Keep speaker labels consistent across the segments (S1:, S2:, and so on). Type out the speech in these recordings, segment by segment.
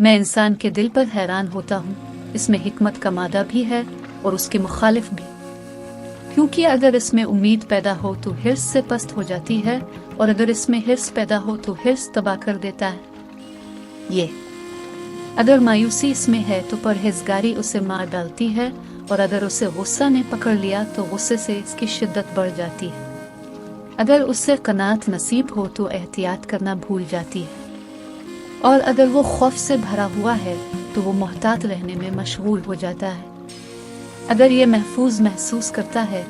S1: मैं इंसान के दिल पर हैरान होता हूँ, इसमें हिकमत का मादा भी है और उसके मुखालिफ भी, क्योंकि अगर इसमें उम्मीद पैदा हो तो हिर्स से पस्त हो जाती है, और अगर इसमें हिर्स पैदा हो तो हिर्स तबाह कर देता है। ये अगर मायूसी इसमें है तो परहेजगारी उसे मार डालती है, और अगर उसे गुस्सा ने पकड़ लिया तो गुस्से से इसकी शिद्दत बढ़ जाती है। अगर उससे कनात नसीब हो तो एहतियात करना भूल जाती है, और अगर वो खौफ से भरा हुआ है तो वो मोहतात रहने में मशगूल हो जाता है। अगर ये महफूज महसूस करता है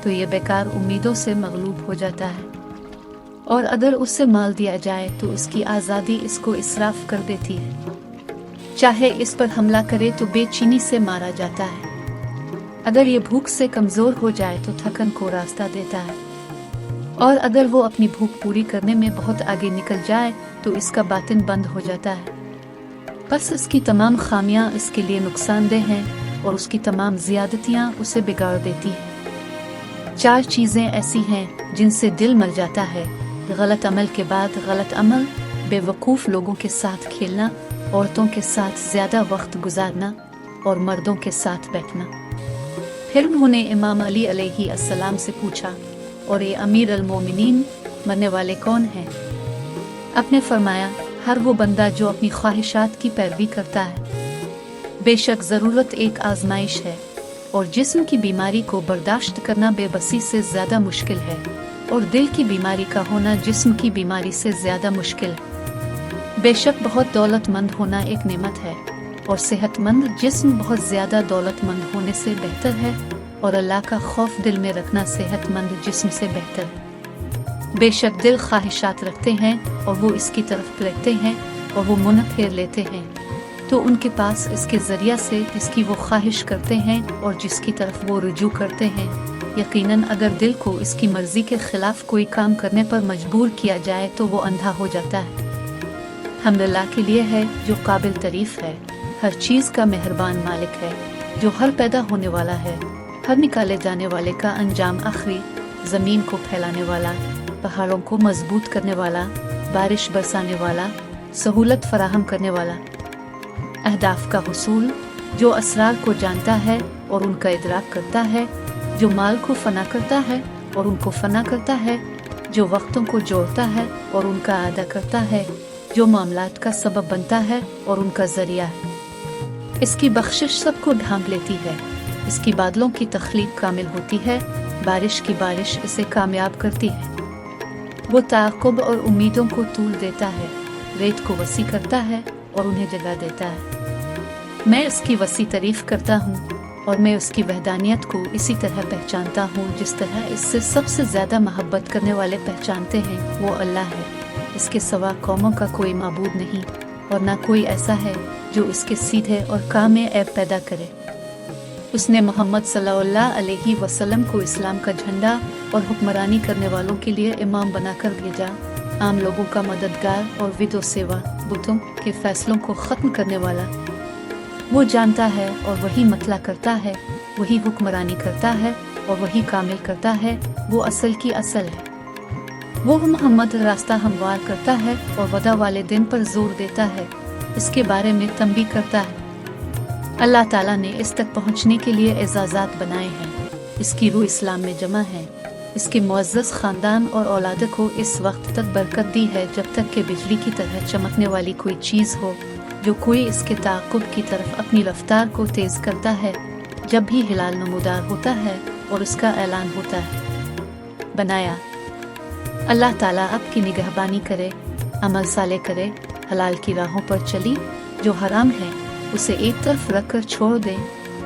S1: तो ये बेकार उम्मीदों से मगलूब हो जाता है, और अगर उससे माल दिया जाए तो उसकी आज़ादी इसको इसराफ कर देती है। चाहे इस पर हमला करे तो बेचैनी से मारा जाता है। अगर ये भूख से कमज़ोर हो जाए तो थकन को रास्ता देता है, और अगर वो अपनी भूख पूरी करने में बहुत आगे निकल जाए तो इसका बातिन बंद हो जाता है। बस इसकी तमाम खामियां इसके लिए नुकसानदेह हैं, और उसकी तमाम ज़ियादतियां उसे बिगाड़ देती हैं। 4 चीज़ें ऐसी हैं जिनसे दिल मर जाता है: गलत अमल के बाद गलत अमल, बेवकूफ़ लोगों के साथ खेलना, औरतों के साथ ज़्यादा वक्त गुजारना, और मर्दों के साथ बैठना। फिर उन्होंने इमाम अली अलैहिस्सलाम से पूछा, और ये अमीर अल मोमिनीन, मरने वाले कौन हैं? आपने फरमाया, हर वो बंदा जो अपनी ख्वाहिशात की पैरवी करता है। बेशक ज़रूरत एक आजमाइश है, और जिस्म की बीमारी को बर्दाश्त करना बेबसी से ज़्यादा मुश्किल है, और दिल की बीमारी का होना जिस्म की बीमारी से ज़्यादा मुश्किल है। बेशक बहुत दौलतमंद होना एक नेमत है, और सेहतमंद जिस्म बहुत ज़्यादा दौलतमंद होने से बेहतर है, और अल्लाह का खौफ दिल में रखना सेहतमंद जिस्म से बेहतर है। बेशक दिल ख्वाहिशात रखते हैं, और वो इसकी तरफ पलटते हैं, और वो मुँह फेर लेते हैं, तो उनके पास इसके ज़रिया से जिसकी वो ख्वाहिश करते हैं और जिसकी तरफ वो रुजू करते हैं। यकीनन अगर दिल को इसकी मर्ज़ी के ख़िलाफ़ कोई काम करने पर मजबूर किया जाए तो वो अंधा हो जाता है। हम्द अल्लाह के लिए है जो काबिल तारीफ़ है, हर चीज़ का मेहरबान मालिक है, जो हर पैदा होने वाला है, हर निकाले जाने वाले का अंजाम आखिरी, ज़मीन को फैलाने वाला, पहाड़ों को मजबूत करने वाला, बारिश बरसाने वाला, सहूलत फराहम करने वाला, अहदाफ का हुसूल, जो असरार को जानता है और उनका इदराक करता है, जो माल को फना करता है और उनको फना करता है, जो वक्तों को जोड़ता है और उनका अदा करता है, जो मामलात का सबब बनता है और उनका ज़रिया है। इसकी बख्शिश सबको ढांप लेती है, इसकी बादलों की तख्लीक कामिल होती है, बारिश की बारिश इसे कामयाब करती है। वो ताक़ुब और उम्मीदों को तूल देता है, रेत को वसी करता है और उन्हें जगा देता है। मैं इसकी वसी तारीफ़ करता हूँ, और मैं उसकी वहदानियत को इसी तरह पहचानता हूँ जिस तरह इससे सबसे ज़्यादा मोहब्बत करने वाले पहचानते हैं। वो अल्लाह है, इसके सिवा कौमों का कोई माबूद नहीं, और ना कोई ऐसा है जो इसके सीधे और कामे ऐब पैदा करे। उसने मोहम्मद सल्लल्लाहु अलैहि वसल्लम को इस्लाम का झंडा और हुक्मरानी करने वालों के लिए इमाम बनाकर भेजा, आम लोगों का मददगार और विदो सेवा, बुतों के फैसलों को ख़त्म करने वाला। वो जानता है और वही मतला करता है, वही हुक्मरानी करता है और वही कामिल करता है, वो असल की असल है। वो मोहम्मद रास्ता हमवार करता है और वदा वाले दिन पर जोर देता है, इसके बारे में तंबीह करता है। अल्लाह ताला ने इस तक पहुँचने के लिए एजाज़ात बनाए हैं, इसकी रूह इस्लाम में जमा है, इसके मुअज़्ज़ज़ ख़ानदान और औलाद को इस वक्त तक बरकत दी है जब तक कि बिजली की तरह चमकने वाली कोई चीज़ हो, जो कोई इसके ताक़ुब की तरफ अपनी रफ्तार को तेज़ करता है जब भी हिलाल नमूदार होता है और उसका ऐलान होता है। बनाया अल्लाह ताला आपकी निगहबानी करे, अमल साले करे, हलाल की राहों पर चली, जो हराम है उसे एक तरफ रख कर छोड़ दे,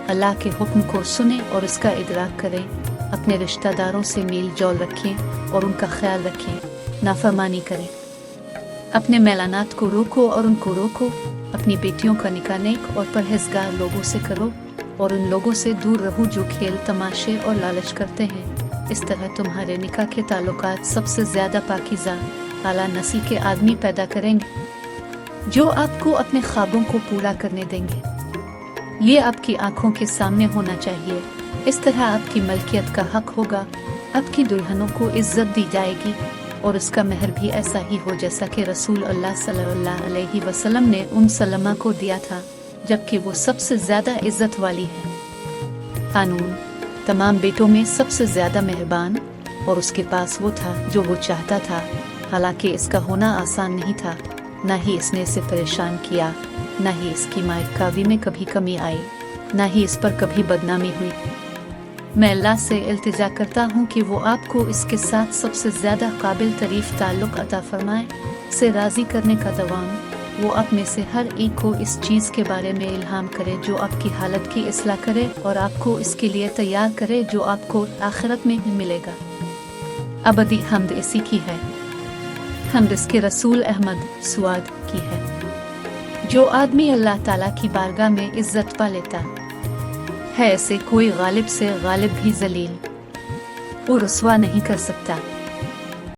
S1: अल्लाह के हुक्म को सुने और इसका इदराक करें, अपने रिश्तेदारों से मेल जोल रखें और उनका ख्याल रखें, नाफरमानी करें, अपने मैलानात को रोको और उनको रोको, अपनी बेटियों का निकाह नेक और परहेजगार लोगों से करो, और उन लोगों से दूर रहो जो खेल तमाशे और लालच करते हैं। इस तरह तुम्हारे निकाह के ताल्लुकात सबसे ज़्यादा पाकीज़ा आला नस्ल के आदमी पैदा करेंगे, जो आपको अपने ख्वाबों को पूरा करने देंगे। ये आपकी आंखों के सामने होना चाहिए, इस तरह आपकी मलकियत का हक होगा, आपकी दुल्हनों को इज्जत दी जाएगी اور اس کا مہر بھی ایسا ہی ہو جیسا کہ رسول اللہ صلی اللہ علیہ وسلم نے سلمہ کو دیا تھا، جبکہ وہ سب سے زیادہ عزت والی ہے۔ قانون تمام بیٹوں میں سب سے زیادہ مہربان، اور اس کے پاس وہ تھا جو وہ چاہتا تھا، حالانکہ اس کا ہونا آسان نہیں تھا، نہ ہی اس نے اسے پریشان کیا، نہ ہی اس کی مائکاوی میں کبھی کمی آئی، نہ ہی اس پر کبھی بدنامی ہوئی۔ میں اللہ سے التجا کرتا ہوں کہ وہ آپ کو اس کے ساتھ سب سے زیادہ قابل تعریف تعلق عطا فرمائے، سے راضی کرنے کا دوام۔ وہ آپ میں سے ہر ایک کو اس چیز کے بارے میں الہام کرے جو آپ کی حالت کی اصلاح کرے، اور آپ کو اس کے لیے تیار کرے جو آپ کو آخرت میں ملے گا۔ ابدی حمد اسی کی ہے، حمد اس کے رسول احمد سواد کی ہے۔ جو آدمی اللہ تعالیٰ کی بارگاہ میں عزت پا لیتا ہے، اسے کوئی غالب سے غالب بھی ذلیل اور رسوا نہیں کر سکتا۔